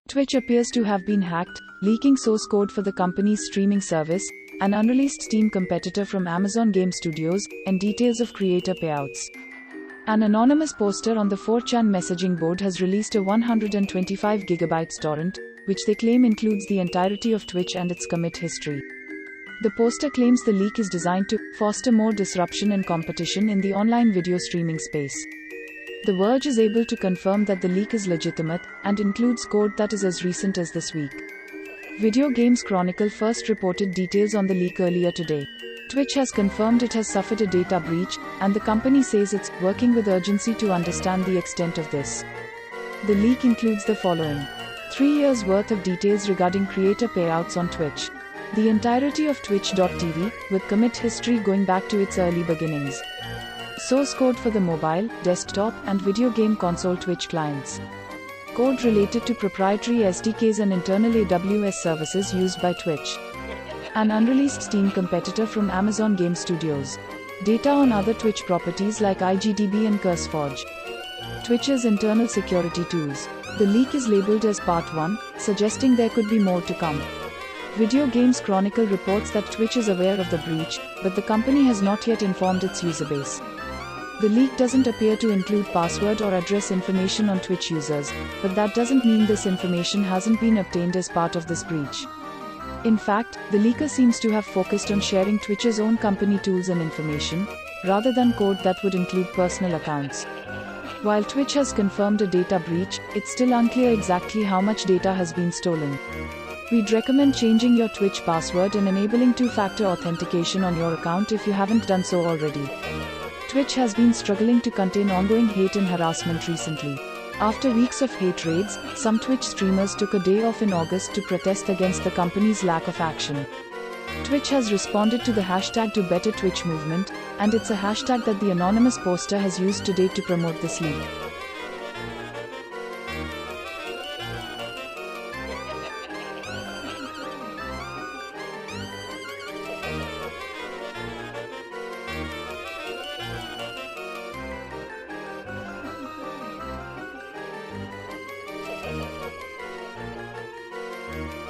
Twitch appears to have been hacked, leaking source code for the company's streaming service, an unreleased Steam competitor from Amazon Game Studios, and details of creator payouts. An anonymous poster on the 4chan messaging board has released a 125 GB torrent, which they claim includes the entirety of Twitch and its commit history. The poster claims the leak is designed to foster more disruption and competition in the online video streaming space. The Verge is able to confirm that the leak is legitimate and includes code that is as recent as this week. Video Games Chronicle first reported details on the leak earlier today. Twitch has confirmed it has suffered a data breach, and the company says it's working with urgency to understand the extent of this. The leak includes the following: 3 years worth of details regarding creator payouts on Twitch. The entirety of Twitch.tv, with commit history going back to its early beginnings. Source code for the mobile, desktop, and video game console Twitch clients. Code related to proprietary SDKs and internal AWS services used by Twitch. An unreleased Steam competitor from Amazon Game Studios. Data on other Twitch properties like IGDB and CurseForge. Twitch's internal security tools. The leak is labeled as Part 1, suggesting there could be more to come. Video Games Chronicle reports that Twitch is aware of the breach, but the company has not yet informed its user base. The leak doesn't appear to include password or address information on Twitch users, but that doesn't mean this information hasn't been obtained as part of this breach. In fact, the leaker seems to have focused on sharing Twitch's own company tools and information, rather than code that would include personal accounts. While Twitch has confirmed a data breach, it's still unclear exactly how much data has been stolen. We'd recommend changing your Twitch password and enabling two-factor authentication on your account if you haven't done so already. Twitch has been struggling to contain ongoing hate and harassment recently. After weeks of hate raids, some Twitch streamers took a day off in August to protest against the company's lack of action. Twitch has responded to the #DoBetterTwitch movement, and it's a hashtag that the anonymous poster has used today to promote this leak.